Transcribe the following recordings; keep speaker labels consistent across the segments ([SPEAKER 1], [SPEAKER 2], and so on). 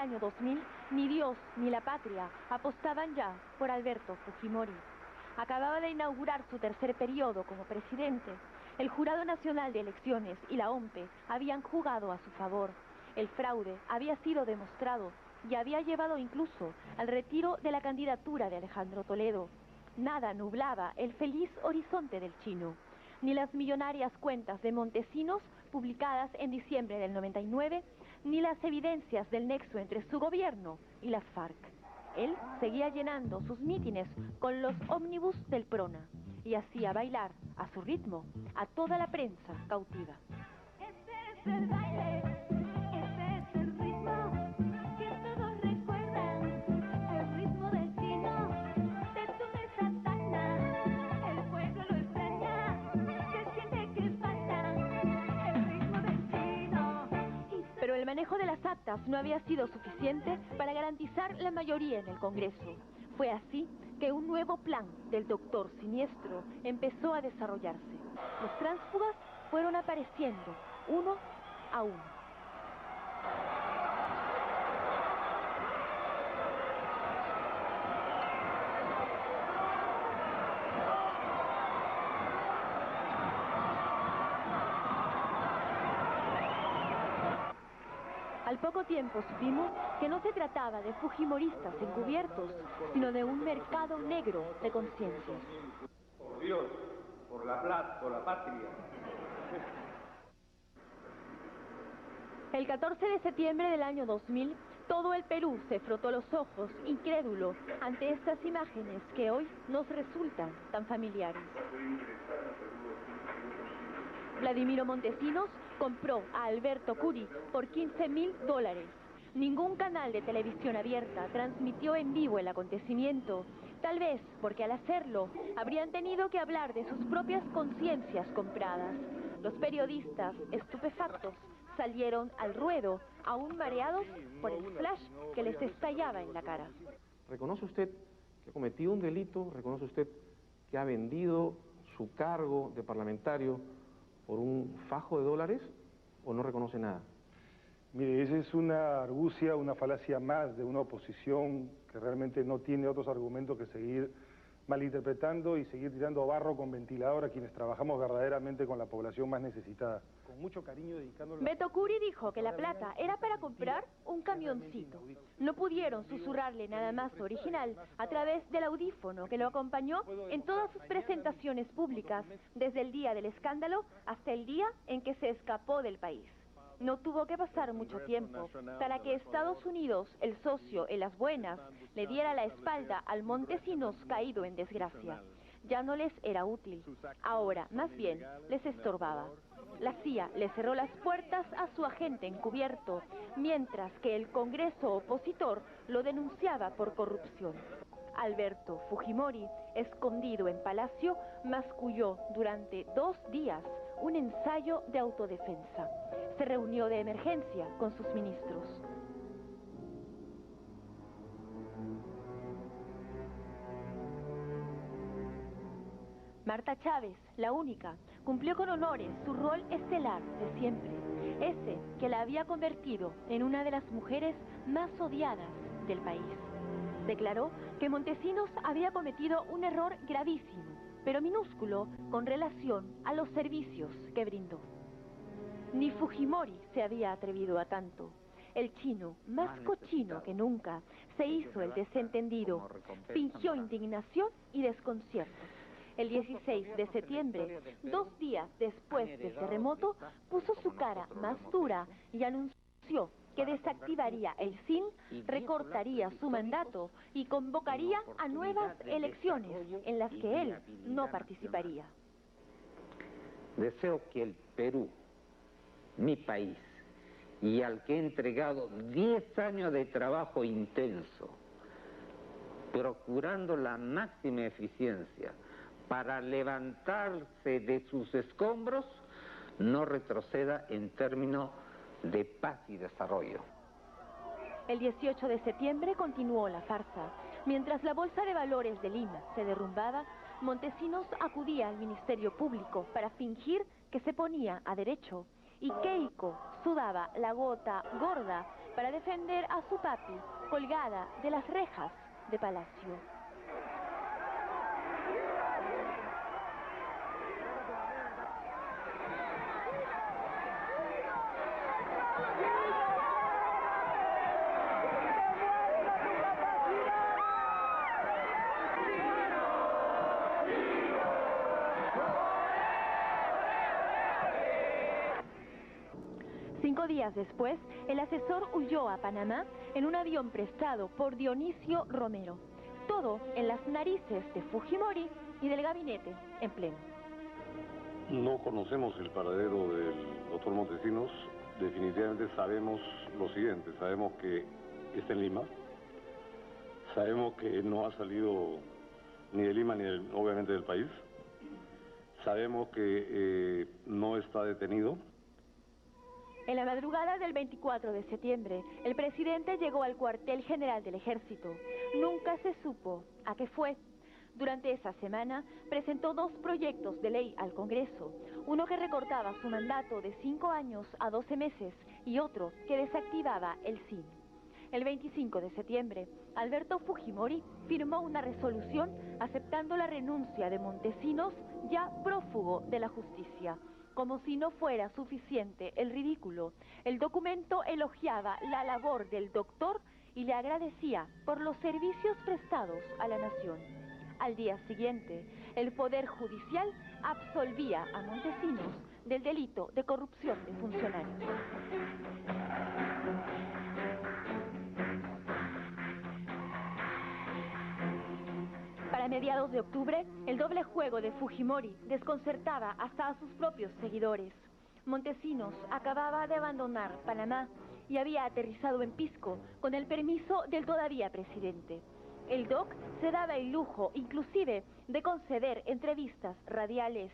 [SPEAKER 1] año 2000, ni Dios ni la patria apostaban ya por Alberto Fujimori. Acababa de inaugurar su tercer periodo como presidente. El Jurado Nacional de Elecciones y la OMPE habían jugado a su favor. El fraude había sido demostrado y había llevado incluso al retiro de la candidatura de Alejandro Toledo. Nada nublaba el feliz horizonte del chino, ni las millonarias cuentas de Montesinos publicadas en diciembre del 99, ni las evidencias del nexo entre su gobierno y las FARC. Él seguía llenando sus mítines con los ómnibus del Prona y hacía bailar a su ritmo a toda la prensa cautiva.
[SPEAKER 2] Este es el baile, este es el ritmo que todos recuerdan, el ritmo del chino, de Túnez a Tacna, el pueblo lo extraña, se siente que falta el ritmo del chino.
[SPEAKER 1] Pero el manejo de las actas no había sido suficiente para garantizar la mayoría en el Congreso. Fue así que un nuevo plan del doctor Siniestro empezó a desarrollarse. Los tránsfugas fueron apareciendo uno a uno. Al poco tiempo supimos que no se trataba de fujimoristas encubiertos, sino de un mercado negro de conciencias.
[SPEAKER 3] Por Dios, por la plata, por la patria.
[SPEAKER 1] El 14 de septiembre del año 2000, todo el Perú se frotó los ojos, incrédulo, ante estas imágenes que hoy nos resultan tan familiares. Vladimiro Montesinos compró a Alberto Curi por $15.000. Ningún canal de televisión abierta transmitió en vivo el acontecimiento, tal vez porque al hacerlo habrían tenido que hablar de sus propias conciencias compradas. Los periodistas, estupefactos, salieron al ruedo, aún mareados por el flash que les estallaba en la cara.
[SPEAKER 4] ¿Reconoce usted que ha cometido un delito? ¿Reconoce usted que ha vendido su cargo de parlamentario por un fajo de dólares? ¿O no reconoce nada?
[SPEAKER 5] Mire, esa es una argucia, una falacia más de una oposición que realmente no tiene otros argumentos que seguir malinterpretando y seguir tirando barro con ventilador a quienes trabajamos verdaderamente con la población más necesitada. Con mucho cariño dedicándolo...
[SPEAKER 1] Beto Curi dijo que la plata era para comprar un camioncito. No pudieron susurrarle nada más original a través del audífono que lo acompañó en todas sus presentaciones públicas, desde el día del escándalo hasta el día en que se escapó del país. No tuvo que pasar mucho tiempo para que Estados Unidos, el socio en las buenas, le diera la espalda al Montesinos caído en desgracia. Ya no les era útil. Ahora, más bien, les estorbaba. La CIA le cerró las puertas a su agente encubierto, mientras que el Congreso opositor lo denunciaba por corrupción. Alberto Fujimori, escondido en Palacio, masculló durante 2 días un ensayo de autodefensa. Se reunió de emergencia con sus ministros. Marta Chávez, la única, cumplió con honores su rol estelar de siempre, ese que la había convertido en una de las mujeres más odiadas del país. Declaró que Montesinos había cometido un error gravísimo, pero minúsculo con relación a los servicios que brindó. Ni Fujimori se había atrevido a tanto. El chino, más cochino que nunca, se hizo el desentendido, fingió indignación y desconcierto. El 16 de septiembre, 2 días después del terremoto, puso su cara más dura y anunció que desactivaría el SIN, recortaría su mandato y convocaría a nuevas elecciones en las que él no participaría.
[SPEAKER 6] Deseo que el Perú, mi país, y al que he entregado 10 años de trabajo intenso, procurando la máxima eficiencia para levantarse de sus escombros, no retroceda en términos de paz y desarrollo.
[SPEAKER 1] El 18 de septiembre continuó la farsa. Mientras la Bolsa de Valores de Lima se derrumbaba, Montesinos acudía al Ministerio Público para fingir que se ponía a derecho, y Keiko sudaba la gota gorda para defender a su papi, colgada de las rejas de palacio. Días después, el asesor huyó a Panamá en un avión prestado por Dionisio Romero. Todo en las narices de Fujimori y del gabinete en pleno.
[SPEAKER 7] No conocemos el paradero del doctor Montesinos. Definitivamente sabemos lo siguiente. Sabemos que está en Lima. Sabemos que no ha salido ni de Lima ni obviamente del país. Sabemos que no está detenido.
[SPEAKER 1] En la madrugada del 24 de septiembre, el presidente llegó al cuartel general del ejército. Nunca se supo a qué fue. Durante esa semana, presentó 2 proyectos de ley al Congreso. Uno que recortaba su mandato de 5 años a 12 meses y otro que desactivaba el CIN. El 25 de septiembre, Alberto Fujimori firmó una resolución aceptando la renuncia de Montesinos, ya prófugo de la justicia. Como si no fuera suficiente el ridículo, el documento elogiaba la labor del doctor y le agradecía por los servicios prestados a la nación. Al día siguiente, el Poder Judicial absolvía a Montesinos del delito de corrupción de funcionarios. Para mediados de octubre, el doble juego de Fujimori desconcertaba hasta a sus propios seguidores. Montesinos acababa de abandonar Panamá y había aterrizado en Pisco con el permiso del todavía presidente. El DOC se daba el lujo, inclusive, de conceder entrevistas radiales.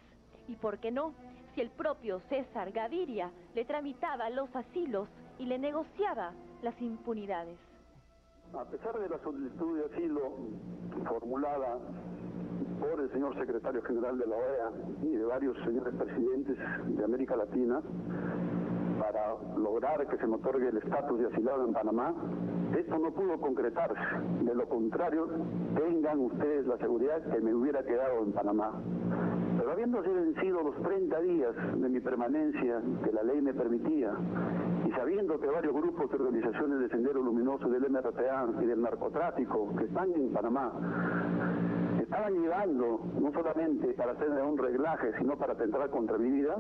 [SPEAKER 1] ¿Y por qué no? Si el propio César Gaviria le tramitaba los asilos y le negociaba las impunidades.
[SPEAKER 8] A pesar de la solicitud de asilo formulada por el señor secretario general de la OEA y de varios señores presidentes de América Latina para lograr que se me otorgue el estatus de asilado en Panamá, esto no pudo concretarse. De lo contrario, tengan ustedes la seguridad que me hubiera quedado en Panamá. Pero habiéndose vencido los 30 días de mi permanencia que la ley me permitía, y sabiendo que varios grupos de organizaciones de Sendero Luminoso, del MRTA y del narcotráfico que están en Panamá, estaban llegando no solamente para hacer un reglaje, sino para atentar contra mi vida,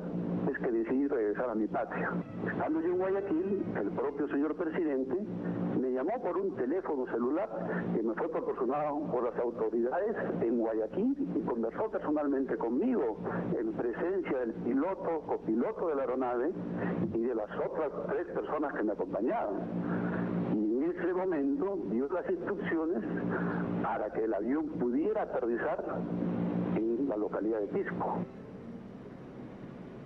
[SPEAKER 8] es que decidí regresar a mi patria. Estando yo en Guayaquil, el propio señor presidente me llamó por un teléfono celular que me fue proporcionado por las autoridades en Guayaquil y conversó personalmente conmigo en presencia del piloto, copiloto de la aeronave y de las otras 3 personas que me acompañaban. Y en ese momento dio las instrucciones para que el avión pudiera aterrizar en la localidad de Pisco.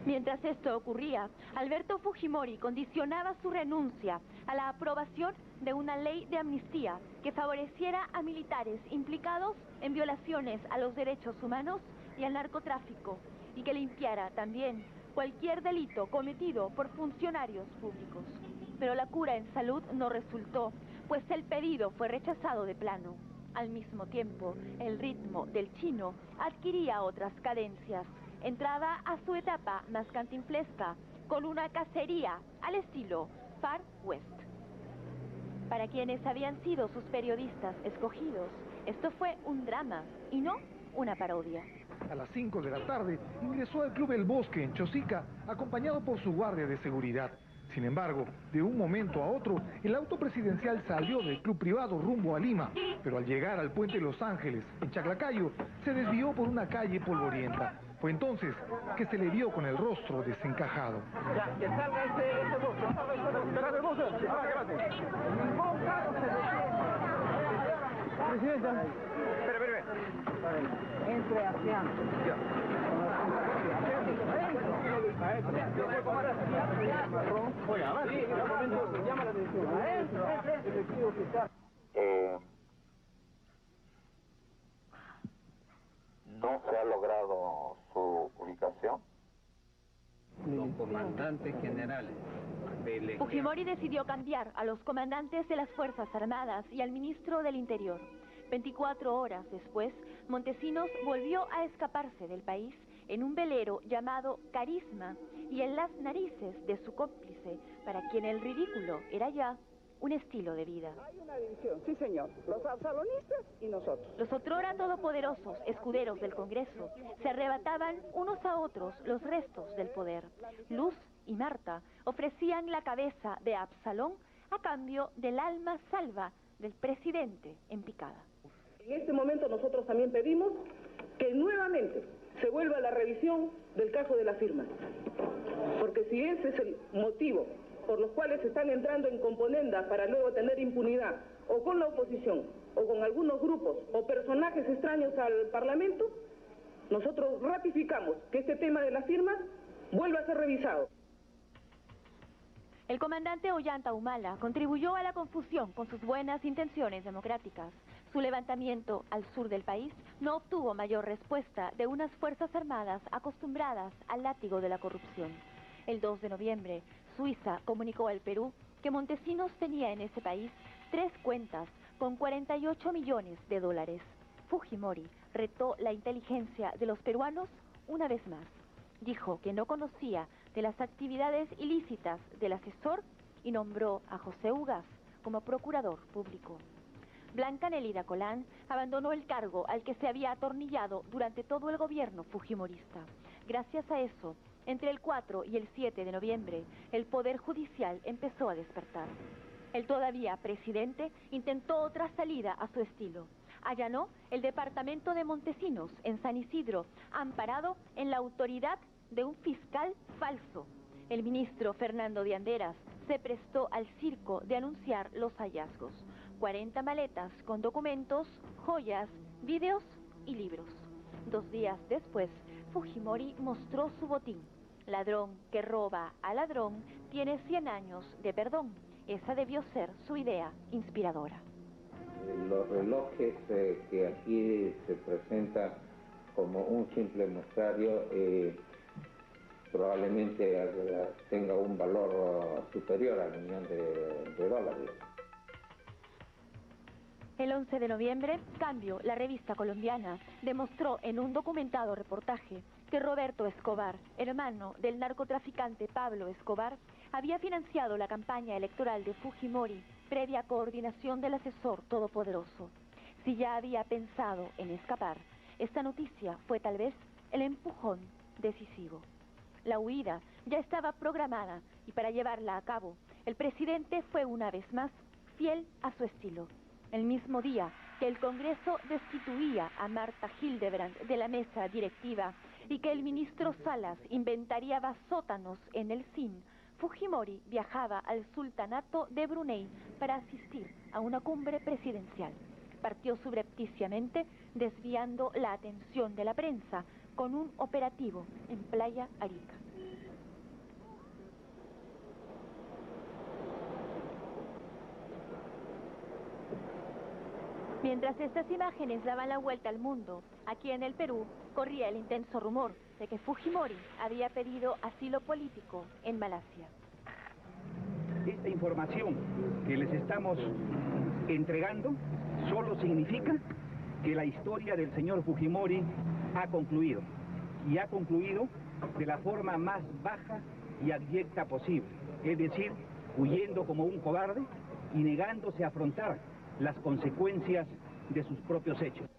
[SPEAKER 1] Mientras esto ocurría, Alberto Fujimori condicionaba su renuncia a la aprobación de una ley de amnistía que favoreciera a militares implicados en violaciones a los derechos humanos y al narcotráfico, y que limpiara también cualquier delito cometido por funcionarios públicos. Pero la cura en salud no resultó, pues el pedido fue rechazado de plano. Al mismo tiempo, el ritmo del chino adquiría otras cadencias. Entraba a su etapa más cantinflesca, con una cacería al estilo Far West. Para quienes habían sido sus periodistas escogidos, esto fue un drama y no una parodia.
[SPEAKER 9] A las 5 de la tarde ingresó al Club El Bosque en Chosica, acompañado por su guardia de seguridad. Sin embargo, de un momento a otro, el auto presidencial salió del club privado rumbo a Lima, pero al llegar al puente Los Ángeles, en Chaclacayo, se desvió por una calle polvorienta. Fue entonces que se le vio con el rostro desencajado.
[SPEAKER 3] Ya, que salga ese rostro. Espérate, rostro. Presidenta. Espera. Entre hacia.
[SPEAKER 6] No se ha logrado su ubicación. comandantes generales del
[SPEAKER 1] Fujimori decidió cambiar a los comandantes de las Fuerzas Armadas y al ministro del Interior. 24 horas después, Montesinos volvió a escaparse del país en un velero llamado Carisma y en las narices de su cómplice, para quien el ridículo era ya un estilo de vida.
[SPEAKER 10] Hay una división, sí señor, los absalonistas y nosotros.
[SPEAKER 1] Los otrora todopoderosos escuderos del Congreso se arrebataban unos a otros los restos del poder. Luz y Marta ofrecían la cabeza de Absalón a cambio del alma salva del presidente en picada.
[SPEAKER 10] En este momento nosotros también pedimos que nuevamente se vuelva a la revisión del caso de la firma, porque si ese es el motivo por los cuales se están entrando en componendas para luego tener impunidad, o con la oposición, o con algunos grupos, o personajes extraños al Parlamento, nosotros ratificamos que este tema de las firmas vuelva a ser revisado.
[SPEAKER 1] El comandante Ollanta Humala contribuyó a la confusión con sus buenas intenciones democráticas. Su levantamiento al sur del país no obtuvo mayor respuesta de unas fuerzas armadas acostumbradas al látigo de la corrupción. El 2 de noviembre, Suiza comunicó al Perú que Montesinos tenía en ese país 3 cuentas con 48 millones de dólares. Fujimori retó la inteligencia de los peruanos una vez más. Dijo que no conocía de las actividades ilícitas del asesor y nombró a José Ugaz como procurador público. Blanca Nelida Colán abandonó el cargo al que se había atornillado durante todo el gobierno fujimorista. Gracias a eso, entre el 4 y el 7 de noviembre, el Poder Judicial empezó a despertar. El todavía presidente intentó otra salida a su estilo. Allanó el departamento de Montesinos, en San Isidro, amparado en la autoridad de un fiscal falso. El ministro Fernando de Anderas se prestó al circo de anunciar los hallazgos. 40 maletas con documentos, joyas, vídeos y libros. 2 días después, Fujimori mostró su botín. Ladrón que roba a ladrón tiene 100 años de perdón. Esa debió ser su idea inspiradora.
[SPEAKER 6] Los relojes que aquí se presentan como un simple muestrario probablemente tenga un valor superior al $1 millón.
[SPEAKER 1] El 11 de noviembre, Cambio, la revista colombiana, demostró en un documentado reportaje que Roberto Escobar, hermano del narcotraficante Pablo Escobar, había financiado la campaña electoral de Fujimori previa coordinación del asesor todopoderoso. Si ya había pensado en escapar, esta noticia fue tal vez el empujón decisivo. La huida ya estaba programada y para llevarla a cabo, el presidente fue una vez más fiel a su estilo. El mismo día que el Congreso destituía a Marta Hildebrand de la mesa directiva y que el ministro Salas inventariaba sótanos en el SIN, Fujimori viajaba al sultanato de Brunei para asistir a una cumbre presidencial. Partió subrepticiamente desviando la atención de la prensa con un operativo en Playa Arica. Mientras estas imágenes daban la vuelta al mundo, aquí en el Perú corría el intenso rumor de que Fujimori había pedido asilo político en Malasia.
[SPEAKER 11] Esta información que les estamos entregando solo significa que la historia del señor Fujimori ha concluido, y ha concluido de la forma más baja y abyecta posible, es decir, huyendo como un cobarde y negándose a afrontar las consecuencias de sus propios hechos.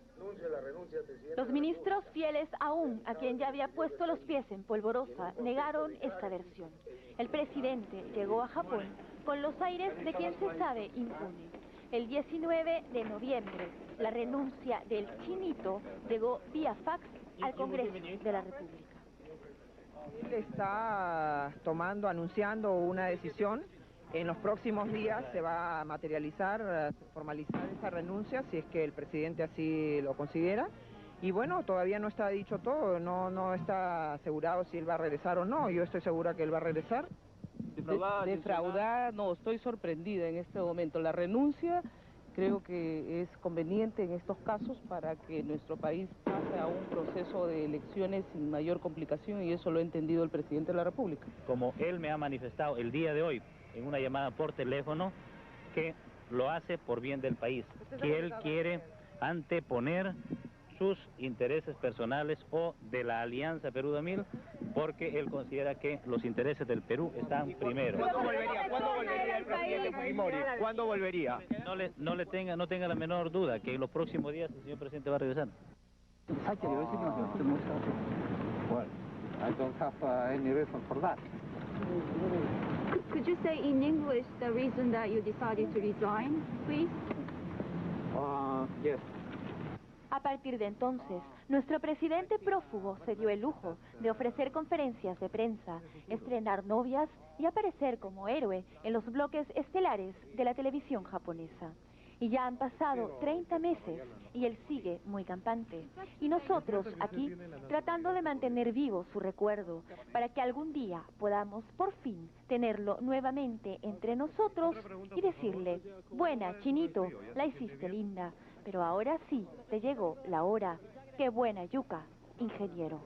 [SPEAKER 1] Los ministros fieles aún a quien ya había puesto los pies en polvorosa negaron esta versión. El presidente llegó a Japón con los aires de quien se sabe impune. El 19 de noviembre, la renuncia del Chinito llegó vía fax al Congreso de la República.
[SPEAKER 12] Él está anunciando una decisión. En los próximos días se va a materializar, formalizar esa renuncia, si es que el presidente así lo considera. Y bueno, todavía no está dicho todo, no está asegurado si él va a regresar o no. Yo estoy segura que él va a regresar.
[SPEAKER 13] Defraudar, no, estoy sorprendida en este momento. La renuncia Creo que es conveniente en estos casos para que nuestro país pase a un proceso de elecciones sin mayor complicación, y eso lo ha entendido el presidente de la República.
[SPEAKER 14] Como él me ha manifestado el día de hoy en una llamada por teléfono, que lo hace por bien del país, que él quiere anteponer sus intereses personales o de la Alianza Perú 2000, porque él considera que los intereses del Perú están primero.
[SPEAKER 11] ¿Cuándo volvería el presidente Fujimori? ¿Cuándo volvería?
[SPEAKER 14] No tenga la menor duda que en los próximos días el señor presidente va a regresar.
[SPEAKER 6] Well, I don't have any reason for that.
[SPEAKER 2] Could you say in English the reason that you decided to resign, please?
[SPEAKER 6] Yes.
[SPEAKER 1] A partir de entonces, nuestro presidente prófugo se dio el lujo de ofrecer conferencias de prensa, estrenar novias y aparecer como héroe en los bloques estelares de la televisión japonesa. Y ya han pasado 30 meses y él sigue muy campante. Y nosotros aquí tratando de mantener vivo su recuerdo para que algún día podamos por fin tenerlo nuevamente entre nosotros y decirle: buena, Chinito, la hiciste linda, pero ahora sí te llegó la hora. Qué buena yuca, ingeniero.